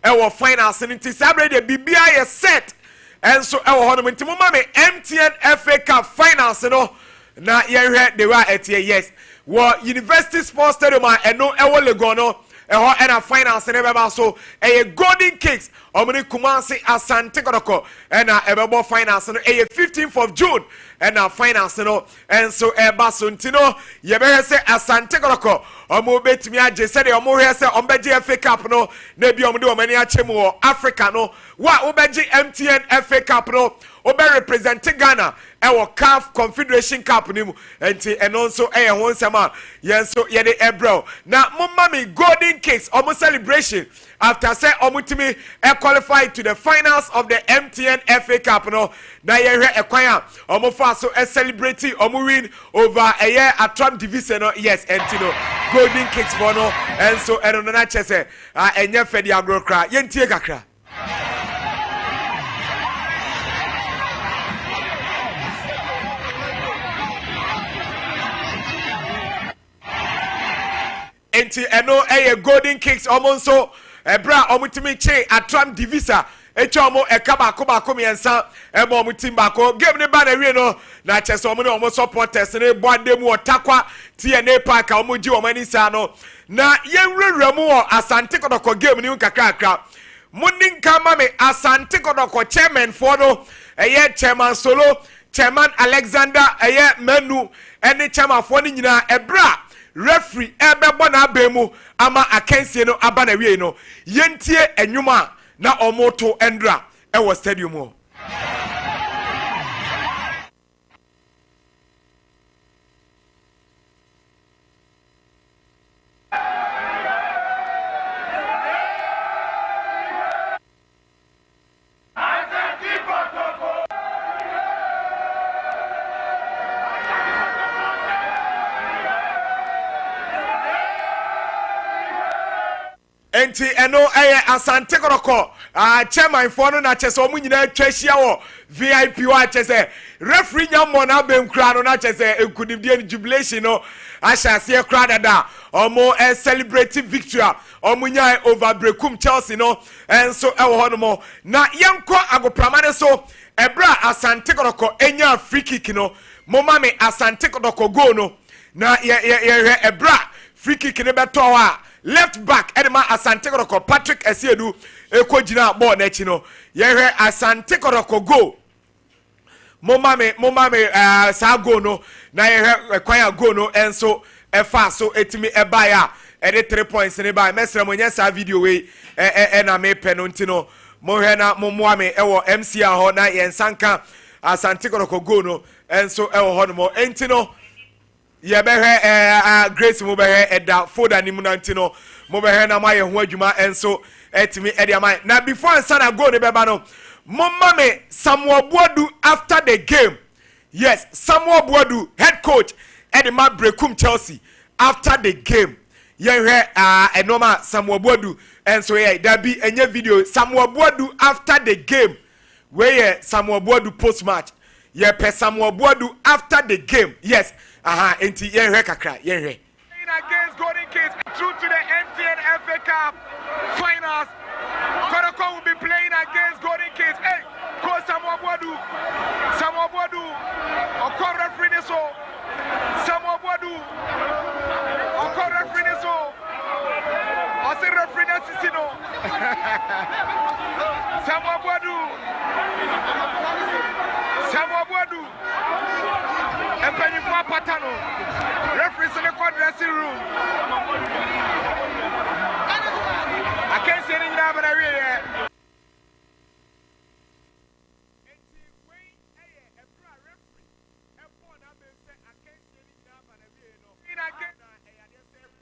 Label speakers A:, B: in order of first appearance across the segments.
A: ɛwɔ finals nti sabre de bibia yɛ set enso ɛwɔ hɔ no nti mo ma me MTN FA Cup finals no na yɛhwɛ de wa etie yes wɔ University Sports Stadium a ɛno ɛwɔ Legon no ɛhɔ ɛna finals ne bɛba so ɛyɛ Golden Kings ɔmene Kumasi Asante Kotoko ɛna ɛbɛbɔ finals no ɛyɛ 15th of June ɛna finals no ɛnso ɛba so nti no yɛbɛhwɛ sɛ Asante Kotoko ɔmo betumi agye sɛ de ɔmo hwɛ sɛ ɔmo bɛgye FA Cup no na bi ɔmo de ɔmo ani akyɛ mu wɔ Africa no wa wobɛgye MTN FA Cup no obe represent Ghana ɛwɔ CAF Confederation Cup ni mu enti ɛno nso ɛyɛ ho nsɛm a yɛn nso yɛde ɛbrɛw na momma me Golden Kings ɔmo celebration after say ɔmo timi qualified to the finals of the MTN FA Cup no na yɛhwɛ ɛkwan a ɔmo fa so celebrate ɔmo win over ɛyɛ Atram division no yes enti no Golden Kings for no enso ɛno no na kyɛ sɛ ɛnyɛ fɛdi agro kra yɛntie kakra. Enti eno eye Golden Kings omonso ebra omutimi che Atram divisa eche omo ekaba ko miensa emo omutim bako game ne ba na wie no na chese omo ne omo supporters ne boade mu otakwa TNA park omo gi omo ani sa no na yenwrewra mu o Asante Kotoko game ni kakrakra munin kama me Asante Kotoko chairman for no eye chairman Solo chairman Alexander eye Menu ene chairman for ni nyina ebra referee ebebo na abemu ama akansie no aba na wie no yentie enwuma na omoto endra ewo stadium ho. Enti eno eye Asante Kotoko chairman for no na chese omu nyina twahia wo VIP wa chese referee nyamo na bemkura no na chese ekudibdie jubilation no ahyase kra dada omo celebrate victory omu nya over Brekum Chelsea no enso ewo ho no mo na yenko agoprama ne so ebra Asante Kotoko enya free kick no moma me Asante Kotoko goal no na ye ebra free kick ne beto a left back edema Asante Kotoko Patrick Esiedu ekojina ball na chi no yehwe Asante Kotoko go moma me sa go no na yehwe kwanya go no enso efa so etimi eba ya ede 3 points ne ba mesra monya sa video we na me pe no ntino mo hwe na momoa me ewo MCA ho na yensanka Asante Kotoko go no enso ewo ho no mo entino ye behwe Grace mo behwe eda folder ni mu na ntino mo behwe na maye ho adwuma enso etimi ede amai na before sana go ne beba no momma me Samuel Boadu after the game yes Samuel Boadu head coach edema Brekum Chelsea after the game yehwe enoma Samuel Boadu enso ye da bi enye video Samuel Boadu after the game where Samuel Boadu post match ye pe Samuel Boadu after the game yes enti yehwe kakra yehwe
B: against Golden Kings through to the MTN FA Cup finals. Kotoko will be playing against Golden Kings. Hey, call Samuel Boadu, or call referee this all. Samuel Boadu, or call referee this all. Or say referee this is no. Samuel Boadu, and Penny Patano, referees in the dressing room. I can't see any now, but I really.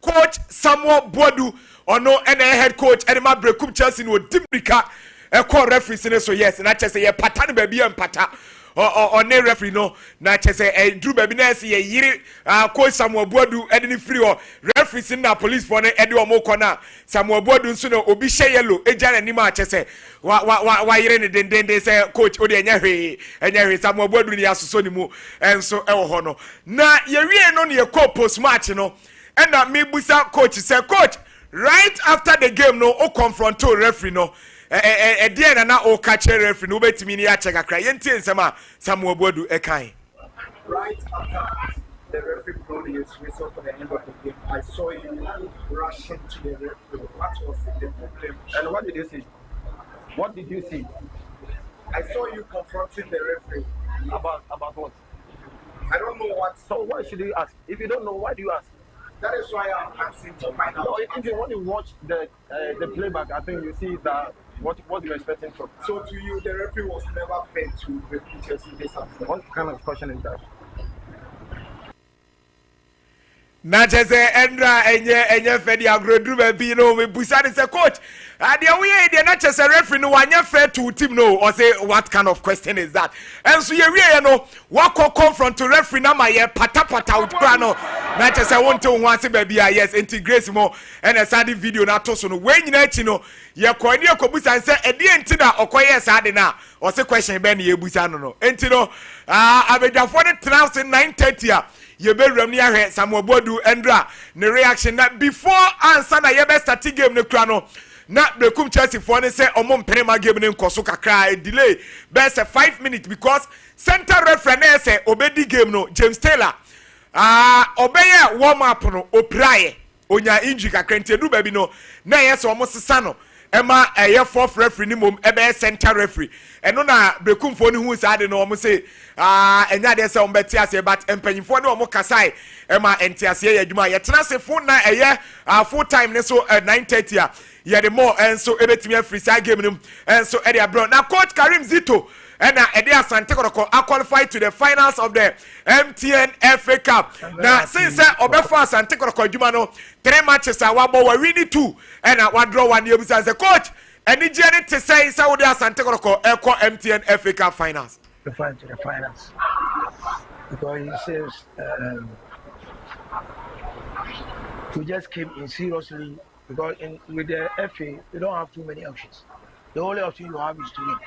A: Coach Samuel Boadu or no any head coach and my Brekum Chelsea no dimrika e call referee so yes na che say ye pata no baby en pata or ne referee no na che say Drew baby na say ye yiri coach Samuel Boadu e ni free or referee na police for na e de omo kona Samuel Boadu nso no obi she yellow e jana ni ma che say wa yire ne den say coach o de enya hwe Samuel Boadu ni asoso ni mu enso e wo ho no na ye wie no ne ye call post match no and me busa coach say coach right after the game no o confront to referee no there na o catch referee no betimi ni a check akra yentie nsema Samuel Boadu ekan.
C: Right after the referee blew his whistle for the end of the game, I saw you rushing to the referee. What was the problem?
D: And what did you see? What did you see?
C: I saw you confronting the referee.
D: About what?
C: I don't know what.
D: So why should you ask? If you don't know, why do you ask?
C: That is why I'm asking to find out.
D: No, if you want to watch the playback, I think you see that what you're expecting from.
C: So to you, the referee was never fair to the pictures in this afternoon.
D: What kind of question is that?
A: Na jese endra enye fedi agrodru ba bi no me busani say coach ade we dey na chese referee no wanya fair to team no or say what kind of question is that and so ye wie no wako confront to referee na ma ye pata utbra no na chese wonte ho ase ba bia yes integrate mo and a sad video na to so no we nyina achi no ye ko ne ekobusan say ede enti na okoye sa ade na or say question be na ye busa no enti no abedwafo ne 9:30 a Yeberum ni ahwe Samuel Boadu endra ne reaction na before answer na yebe start game ne kura no na Brekum Chelsea for ne say omo mprema game ne nkoso kakra delay best 5 minutes because center referee na say obedi game no James Taylor obeye warm up no opraye onya injury kakra ntedu ba bi no na yes omo sesa no ema fourth referee ni mom ebe center referee eno na Brekum fo ni hu sa de no omo say enya de say omo beti ase but empanyifo ne omo kasai ema entiase ye adwuma ye tena se fo na full time ne so 9:30 a ye de more enso ebetimi afiri sa game nim enso e de abro na coach Karim Zito and Ede Asante Kotoko are qualified to the finals of the MTN FA Cup. Now, since Obefa Asante Kotoko Jumano, 3 matches are wabo we winning 2 and I draw 1 year as a coach. And the journey to say Saudi Asante Kotoko echo MTN FA Cup finals.
E: To find to the finals because he says we just came in seriously because with the FA you don't have too many options. The only option you have is to win.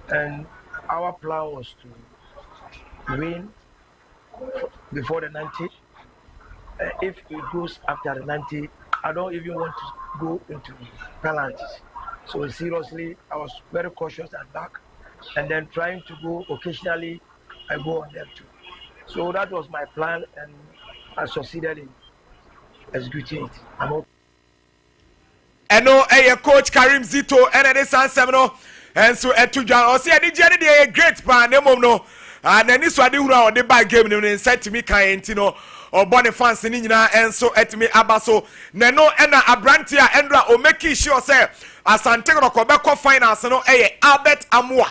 E: And our plan was to win before the 90. If it goes after the 90, I don't even want to go into penalties. So seriously, I was very cautious at back, and then trying to go occasionally, I go on them too. So that was my plan, and I succeeded in executing it. I'm okay.
A: And no, coach Karim Zito, and this answer no. And so to John or see any journey a great plan no and then this one on the bad game and said to me kind or Boniface Nina and so at me abaso neno and abrantia endra o make sure say Asante Kotoko finance no Albert Amua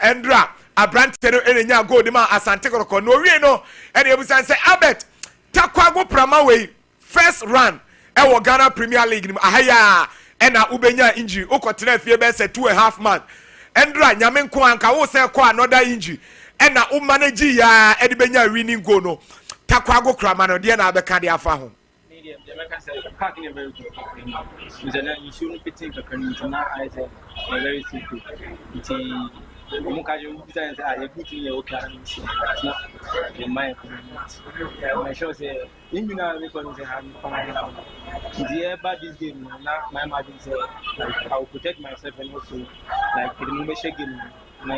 A: endra abrantia no enya go de ma Asante Kotoko no we no and you say Albert takwago prama way first run e Ghana Premier League ahaya ena ubenya injury ukotena fie be say 2.5 months endra nyame nko anka wo say ko another injury ena u manage ya edibenya winning goal no takwago krama no de na abeka de afa ho
F: medium the American say parking a very good is an you shouldn't be thinking of na I say very simple it Mukajo say I put in your okay in my community. I sure say in we can say have fun. The about this game now my imagine say like I will protect myself and also like the moment game na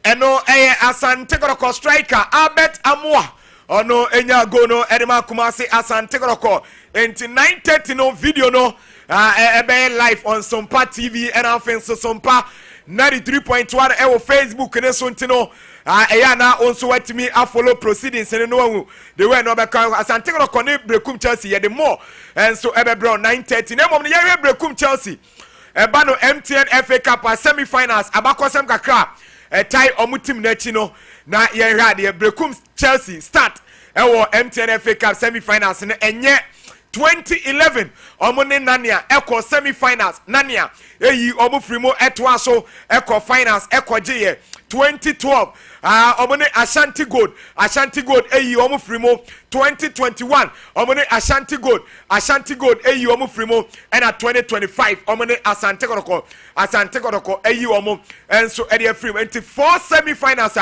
A: eno Asante Kotoko striker Albert Amua ono enya go no edema Kumasi Asante Kotoko enti 9:30 no video no live on Sompa TV and often so Sompa 93.1 Facebook ne so ntino na also let me follow proceedings and no they were no be Asante Kotoko ne Brekum Chelsea ye the more and so bro 9:30 na mom ne ye Brekum Chelsea eba no MTN FA Cup semi-finals abakosem kakra tie omutim na chi no na ye hwa de Brekum Chelsea start MTN FA Cup semi-finals ne enye 2011 omone nania eko semi-finals nania eyi omo frimo etwa so eko finals eko gye 2012 omone Ashanti Gold eyi omo frimo 2021 omone Ashanti Gold eyi omo frimo and at 2025 omone Asante Kodoko eyi omo enso e dey free enti 4 semi-finals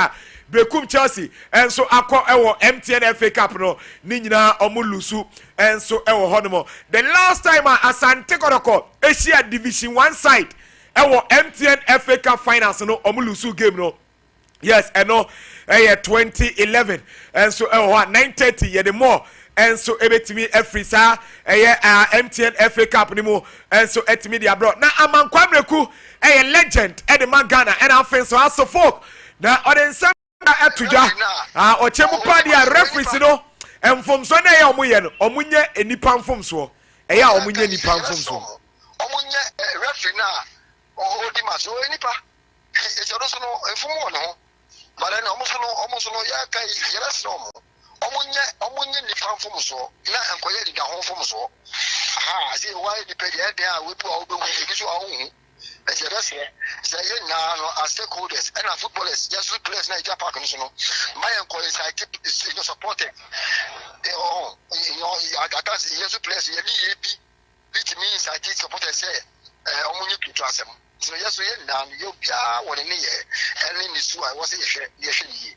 A: Bekum Chelsea enso akọ ewo MTN FA Cup no ni nyina omo lusu enso ewo honomo the last time Asante Kodoko Asia Division 1 side ewo MTN FA Cup finals no omo lusu game no yes eno 2011 enso ewo 9:30 ye the more enso ebetimi every sa MTN FA Cup ni mo enso etimi dia bro na amankwamreku legend e de Ghana and afenso aso folk na odensa atuja ochemu padi a referees no emfomso na ye omuye no omunye enipa mfomso eya omunye enipa mfomso
G: omunye referee na odi maso enipa ejoro so no enfomo no bare na omuso no ya kai yera so omunye nipa mfomso na enkoye diga ho mfomso aha se why the pedi e dey a wepu a obehu ebiso a ohu say no as stakeholders and our footballers just players na Japan so no my encourage is supporting I can't see yes players ye it means I teach supporters say omunye to asem so yes ye na you bia won ni ye and ni su I was ye hwe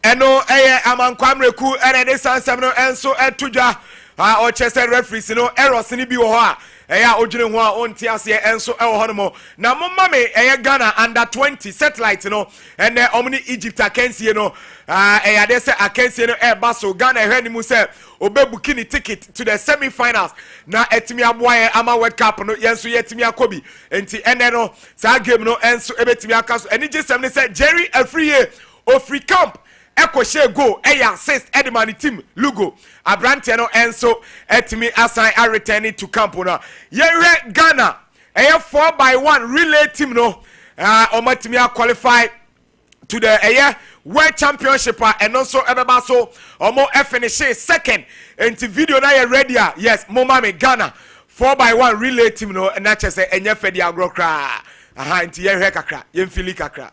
A: eno amankwamreku ene de sansem no enso etudwa o chese referees no errors ni bi wo ho a eya odwene ho a onti ase enso ewo ho no mo na momma me Ghana under 20 satellite no ene omni Egypt akansie no eya de se akansie no eba so Ghana ehwe ni mu se obebuki ni ticket to the semi-finals na etimi aboa ama World Cup no yenso yetimi akobi enti ene no sa game no enso ebetimi akaso eni jesem ne se Jerry Afriye ofri camp Eko she go assist Edman team Lugo Abrante no enso etimi assign a returning to camp no ye Ghana 4x1 relay team no omatimi qualify to the World Championship and also ebeba so omo finish second enti video na ye ready yes mama me Ghana 4x1 relay team no na chese enye fedi agro kra aha enti ye hwe kakra ye mfili kakra.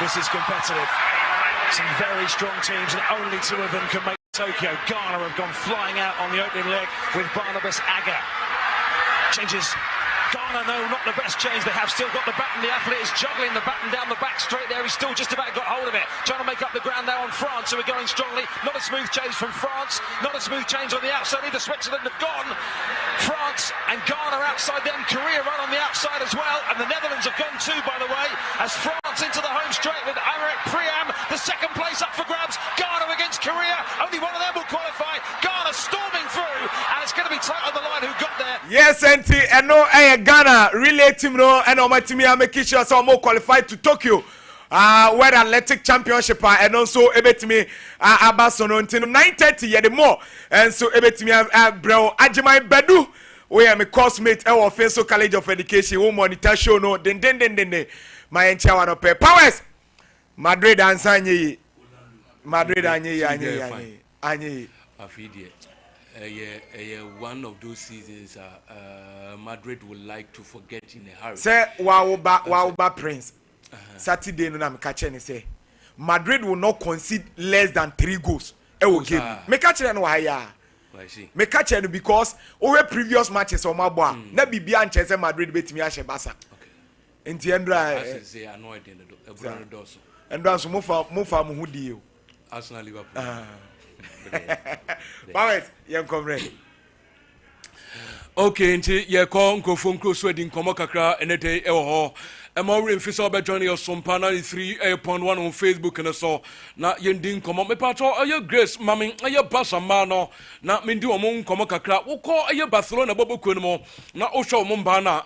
H: This is competitive. Some very strong teams, and only two of them can make Tokyo. Ghana have gone flying out on the opening leg with Barnabas Aga. Changes. Ghana, no, not the best change. They have still got the baton. The athlete is juggling the baton down the back straight there. He's still just about got hold of it. Trying to make up the ground now on France, who are going strongly. Not a smooth change from France. Not a smooth change on the outside. Either Switzerland have gone. France and Ghana outside them. Korea right on the outside as well. And the Netherlands have gone too, by the way, as France into the home straight with Aymeric Priam. The second place up for grabs. Ghana against Korea. Only one of them will qualify. Ghana storming through. And it's going to be tight on the line who got there.
A: Yes, Enti, and no Ghana relay team no and Omatimi are making sure some more qualified to Tokyo. World Athletic Championship and also ebetimi abasono until 9:30 ye the more and so ebetimi bro Ajimai Bedu we am a coursemate our Offensive College of Education we monitor show no den my encha one up powers Madrid ansanye Madrid anye
I: afidie one of those seasons Madrid would like to forget in a hurry.
A: Say Wauba Prince Saturday no na me catch any say Madrid will not concede less than 3 goals. E will game. Me catch no higher. Me catch no because over previous matches on my boy na bibia nche say Madrid betimi ahye Barca. Okay. Enti Endra
I: say annoyed in the Bruno Dosso.
A: Endra so mofa mo hudi o.
I: Arsenal Liverpool.
A: Powers, young comrade.
I: Okay, nti ye ko nkofo nkroso adi nkomo kakra enete ewo ho I'm already in Fisa by joining us Sompa 93.1 on Facebook and so. Na yendin komo me pato aye Grace mami aye Basa mano na mindi omo komo kakra wo ko aye Barcelona bobo kwenu mo na o show mo mba na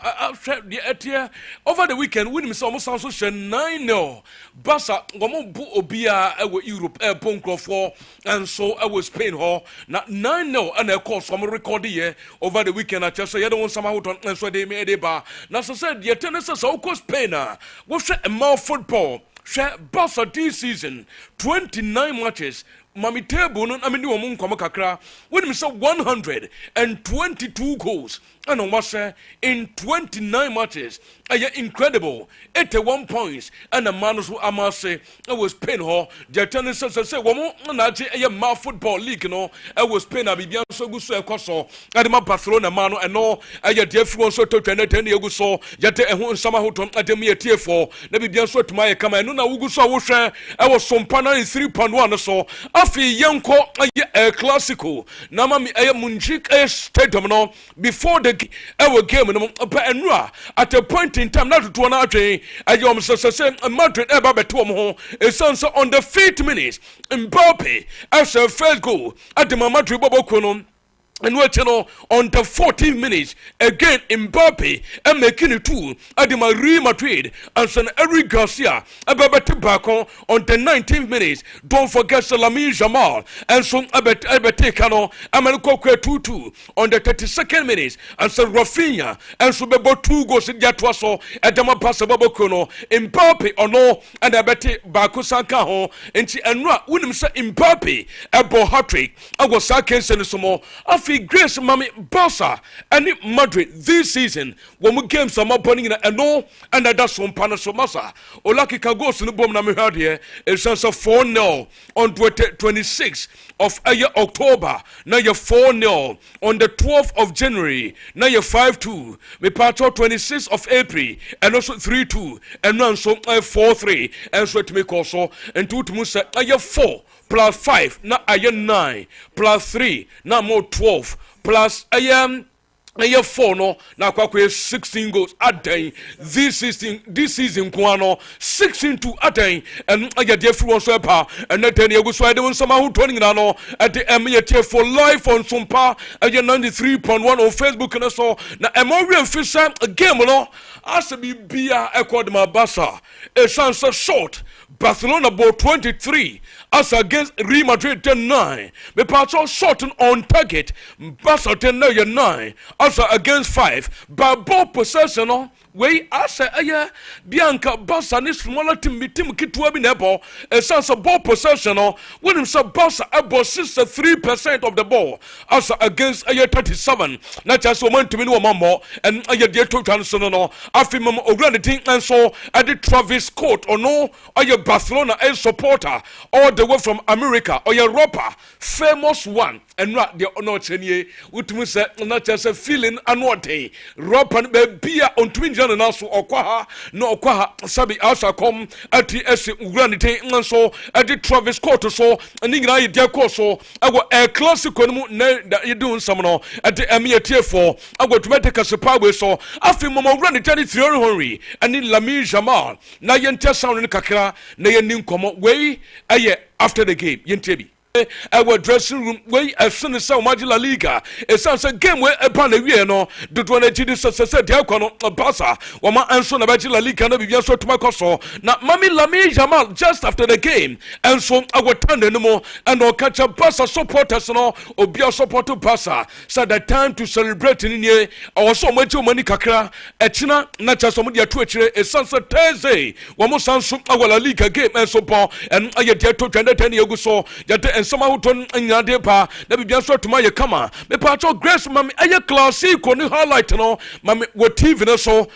I: the etie over the weekend win me so mo sanso hye 9-0 Basa gomo bu obia ewo Europe ponkrofo and so ewo Spain ho na 9-0 and e course some record here over the weekend at so ye don sama hoton and so dey me dey ba na so said the tennis so ko Spain wo hwe e more football share Barca this season 29 matches mami table no ameni wo mun komo kakra when me say 122 goals and on was in 29 matches incredible 81 points and the man who amase was Spain ho the tennis say wo na je ma football league no was Spain abibia so gu so ekoso ade ma Barcelona man no eno de free so to 2010 egu so yete eho nsama hoton ade me tie for na bibia so tuma ye kama eno na wugu so wo hwe Sompa 3.1 so afi yanko classical na mami munjik stadium no before the game no enra at a point in time not to na atwen ayom say Madrid eba beto mo ho esanso on the 5th minute Mbappe as a first goal at the Madrid boboko no. And what on the 14th minutes again Mbappe and making it two at the Real Madrid and San Eric Garcia about back on the 19th minutes. Don't forget Lamine Yamal and some Abetekano Americo 2-2 on the 32nd minutes and San Rafinha and so about 2 goals in Yatwaso at the Mapasa Babokono Mbappe or no and Abete Bakusanka ho and Wouldn't say Mbappe a hat-trick I was second some more Grace mami Barca and Madrid this season when we game some opening and no and that's some so masa Olaki Kagos in the bomb na me heard here it says 4-0 on 26th of October now you're 4-0 on the 12th of January now you're 5-2 me part 26th of April and also 3-2 and now so 4-3 and so to make also and 2 to Musa 4 plus 5 now I am 9 plus 3 now more 12 plus I am 4 no na kwakwe 16 goals adan this season kwano 16 to adan and aya dey free one so pa and then you go so I don't somehow turning na no at the MYT for live on Sompa aya 93.1 on Facebook and so na Emorian Fisher game no as be bia equal my Barca a chance short Barcelona ball 23 as against Real Madrid 10-9. Me patrol shot on target. Barca 10-9 as against 5. But ball possession we asa Bianca Barca ni smaller team kitwa bi nebo a sense of ball possession when him say Barca about 63% of the ball as against 37 na just moment to me no mammo and dey to chance no afimam ogran thing and so at the Travis Scott or no Barcelona a supporter all the way from America or Europe famous one and not the no chenye utumi say not just a feeling anwote ropan be bia on twin and also okwaha no okwaha sabi asa come at the granite and so at the Travis Scott so and ngira ye dia course so a classic no na you doing some no at the MYT for ago to make a super so afi momo granite 3 Henry and in Lamine Yamal na yenta sound ni kakra na yenin komo we aye after the game yentebi our dressing room way as soon as La Liga it sounds a game where upon the year no do one GD said Barca wama anso na La Liga no bibia so to makoso na mami Lamine Yamal just after the game and so our turn no more and our catch up Barca supporters no obia support to Barca so the time to celebrate in here our so much money kakra etina na cha so dia to akire it sounds a Thursday wamo sanso our La Liga game and so bon and aye dia to 2010 yegu so yate somehow ton nyade pa na bibia so tuma ye kama me pa to Grace mami aye classic ni highlight no mami wo TV no so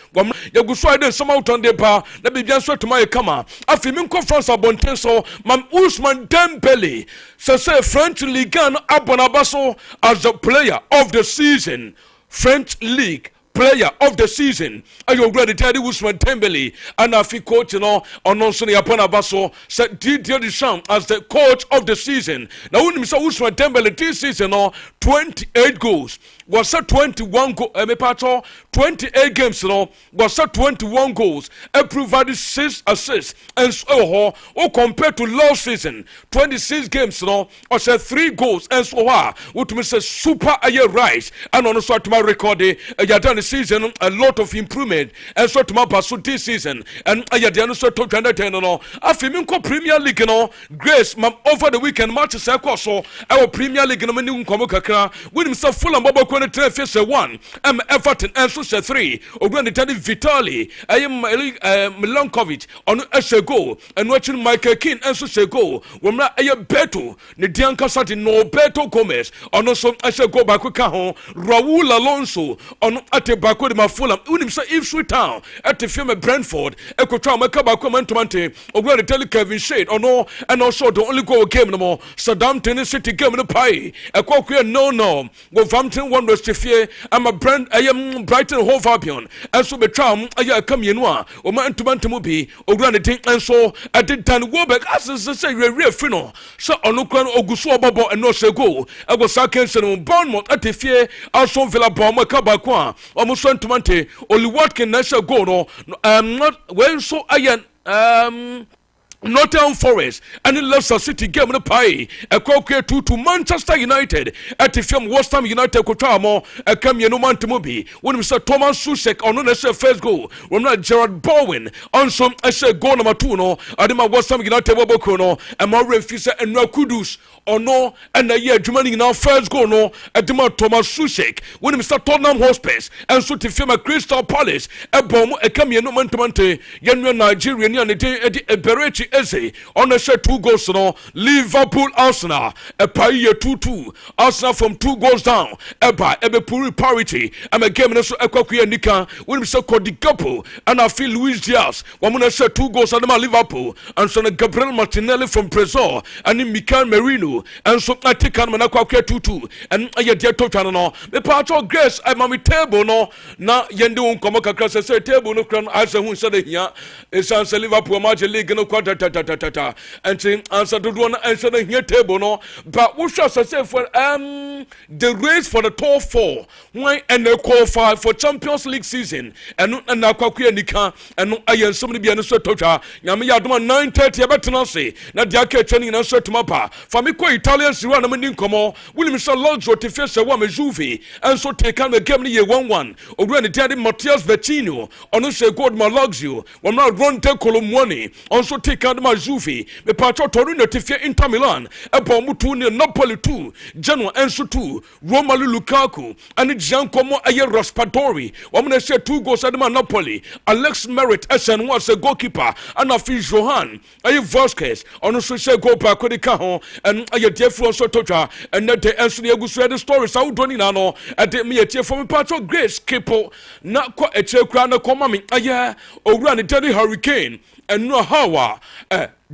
I: ye gu so ide somehow ton de pa na bibia so tuma ye kama afi min conference abonten so mam Ousmane Dembele say French Ligue 1 abonabaso as the player of the season French League player of the season. Ayo Ograni Teddy Usman Tembele and Afi coach Ononsoni Apana Baso said Didier Deschamps as the coach of the season. Now when Mr. Usman Tembele this season 28 goals. Was 21 goals. 28 games was 21 goals. And provided 6 assists. And so compared to last season 26 games was 3 goals. And so what me say super a year rise. And on so to my record you done the season a lot of improvement. And so to my pass this season. And I had so to I feel Premier League Grace over the weekend matches so our Premier League no many kakra. With himself full and Bobo Kone face 1 Everton and so 3 Ograni Teddy Vitali I am Milankovic on a goal and watching Michael Keane and so goal womna a beto ne dianka sati no Beto Gomez on also a go back home Raul Alonso on ate back with my Fulham unim say Ipswich Town at the film Brentford ekotra maka back mantomante Ograni Teddy Kevin Shade or no and also the only goal game no more Southampton City game no pie no Wolverhampton Wanderers Chefie I'm a brand I am Brighton Hove Albion and so betram I come yenwa o man to bi Ograni Tin and so I did tan go back as say real fino so onukran oguso bobo and no se go I was second Bournemouth at the fear also Villa Bomber Kabakwa almost Tomante only Watkin Nasha go no not well so I Nottingham Forest and in Leicester City game the pie a croquet to Manchester United at the film West Ham United Kotamo a come no man to movie when Mr. Thomas Susek on the first goal when not Gerard Bowen on some I said goal number 2 no Adema West Ham United Wabokono and more Fisa and no Kudus or no and a year Germany in our first goal no Adema Thomas Susek when Mr. Tottenham Hotspurs and so to film a Crystal Palace a bomb a come no man to mante Yenua Nigerian and a Berechi Eze on a shot 2 goals no Liverpool Arsenal a pie 2-2 Arsenal from 2 goals down ebe puri parity I'm a game so ekwakuya nika when Mr. Cody Gakpo and I feel Luis Diaz wamuna shot 2 goals and Liverpool and so Gabriel Martinelli from Brazil and Mikel Merino and so I take on manakwakuya 2-2 and I get to no the part of grace I'm on table no na yende unkomo kakra say table no kran I say hu say here is Liverpool match league no quarter and saying answer to one answer here table no but we shall say for the race for the top 4 why and they qualify for Champions League season and akwakuya nika and ayen somebody be an so tocha nyame yadoma 9:30 abetena say na dia ka training na so tumapa for me ko Italian siwa na mani nkomo William Salonzo te face wa Juve and so take on the game ni 1-1 Ograni Teddy Matthias Vecino ono say God Malogzio we na run take Colomwani also take on my Juve me patro Torino te face Inter Milan e bom 2 ni Napoli 2 Genoa enso 2 Romelu Lukaku and Giancomo aye Raspadori wamna say 2 goals at Napoli Alex Merritt SN was a goalkeeper and afi Johan aye Vasquez ono so say goal back with the car and aye defo so tocha and that the enso ni agusu the stories how doni na no at me tie from patro Grace Kepo na kwa eche kra na koma me aye Ograni Teddy Hurricane and no hawa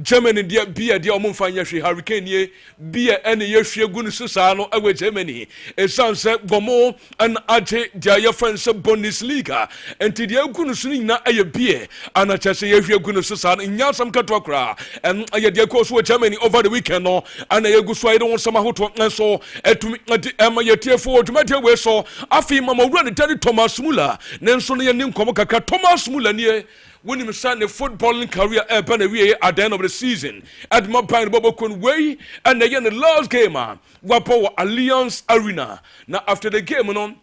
I: Germany dia bia dia omfanya hwe Hurricane ye bia ene ye hwe gu no sisa no awe Germany e sanse gomo an age dia ye France Bundesliga enti dia gu no suni na aye bia ana chese ye hwe gu no sisa no nya sam kato kra en aye dia ko so Germany over the weekend no ana ye gu so aye won sama hoto enso etumi ema ye tie forward matia we so afi mama Ograni Teddy Thomas Muller nenso no ye nim komo kaka Thomas Muller ne when him start the footballing career at the end of the season at my pine Bobo Kunway and again the last game Wapo Alliance Arena now after the game on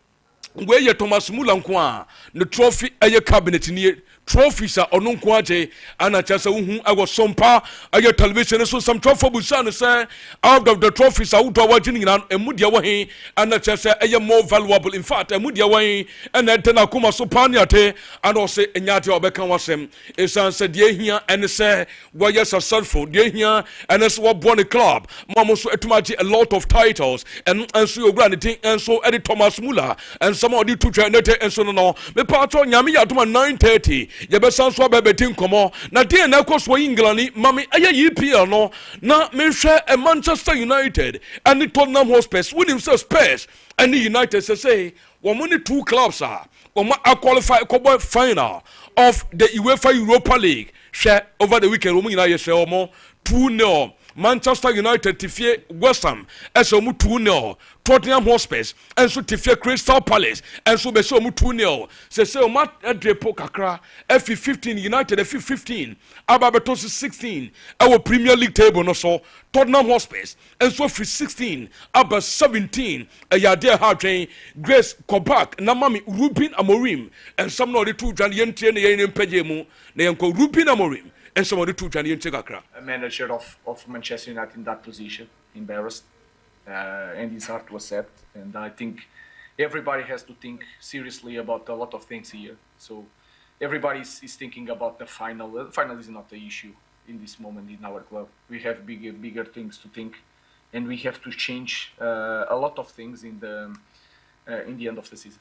I: where you Thomas Mulankwa the trophy a cabinet in trophies are on Kwaje and I just I was Sompa a television so some trophy busan say out of the trophies out of watching and Mudia way and I just say a more valuable in fact a Mudia way and then Akuma Sopaniate and also Enyati Obekan was him is said ye here and say why yes successful ye here and as what born a club Mamo so etumaji a lot of titles and so your granting and so Eddie Thomas Muller and some of the two and so no me patron Yami Atuma 9:30 Yabesan so bebetin komo na dey na koso England mami aye EPL no na me hwe a Manchester United and Tottenham Hotspur with himself Spurs and the United say wo money 2 clubs are a qualify a final of the UEFA Europa League. Share over the weekend. Women United share more 2-0. Manchester United tifie West Ham eso mu 2-0. Tottenham Hotspur enso tifie Crystal Palace enso be so mu 2-0. Se o mat edrepo kakra F15 United F15 ababeto 16 our Premier League table no so Tottenham Hotspur enso free 16 aba 17 yade ha twen Grace Kobak na mami Ruben Amorim and some no the two dwan yentie na yen mpagye mu na yenko Ruben Amorim. And some of the two
C: a manager of Manchester United in that position, embarrassed, and his heart was set. And I think everybody has to think seriously about a lot of things here. So everybody is thinking about the final. The final is not the issue in this moment in our club. We have bigger things to think, and we have to change a lot of things in the end of the season.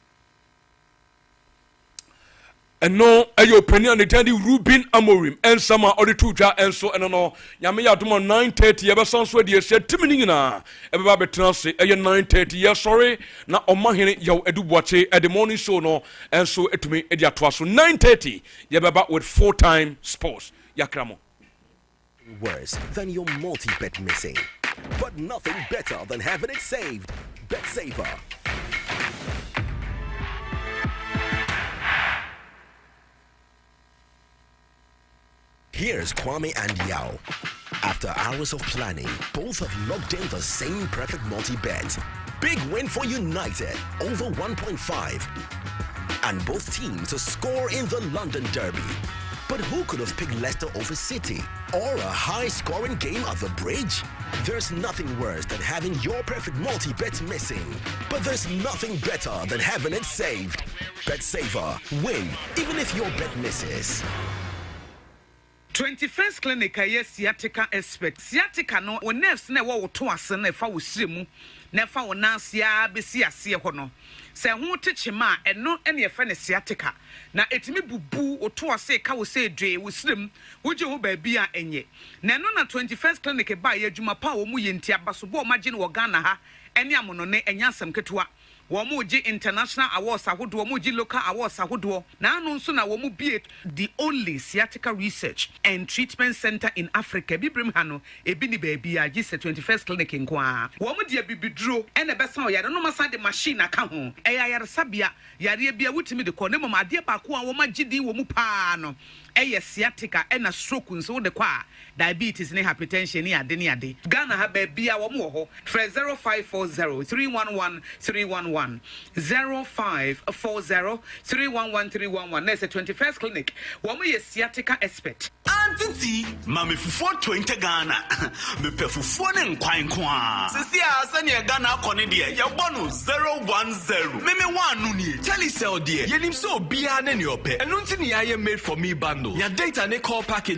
I: And no, your opinion, the Teddy Ruben Amorim, and some are the two jar and so and no. Yamia to 9:30, ever sounds where they said, Timinina, everybody translate, 9:30, yeah, sorry, now on my hand, yo, edu watch at the morning show, no, and so it me, Edia Twas, so 9:30, yeah, back with 4-time sports, Yakramo.
J: Worse than your multi-bet missing, but nothing better than having it saved. Bet Saver. Here's Kwame and Yao. After hours of planning, both have locked in the same perfect multi-bet. Big win for United, over 1.5. And both teams to score in the London Derby. But who could have picked Leicester over City? Or a high-scoring game at the Bridge? There's nothing worse than having your perfect multi-bet missing. But there's nothing better than having it saved. Bet Saver. Win, even if your bet misses.
K: 21st Clinic a sciatica expert. Sciatica no o nerves na wo to ase na fa wo siremu na fa wo nansia besi ase ho no. Se ho techema eno ene fa ne sciatica na etimi bubu o to ase ka wo se dwe wo sirem wo je ho ba bia enye. Na no na 21st Clinic ba ye adwuma pa wo mu ye ntia so bo o magye no wo Ghana ha ene amono ne enya asem ketewa. Womuji international awards ahodo womuji local awards ahodo na anu nso na womu be the only sciatica research and treatment center in Africa bibrim ha no ebi ni baabi a gise 21st Clinic nkoa womu de bibiduro ene besa oyare no masa de machine aka ho eya yare sabia yare bia wutimi de ko ne mama ade ba ko a wo magidi womu pa no eye sciatica ena stroke nso de kwa diabetes ne hypertension ne ade ne ade Ghana ha baabi a womu ho 0540 311 311 0540 311 311. There's a 21st Clinic. Woman is sciatica expert.
L: Auntie, Mammy for 20 Ghana. Me perfufone and quine qua. Cecilia, send your Ghana Conedia, your bonus 010. Meme one nuni. Tell yourself, dear. You so be an in your pet. And nothing I made for me bundle. Your data ne call package.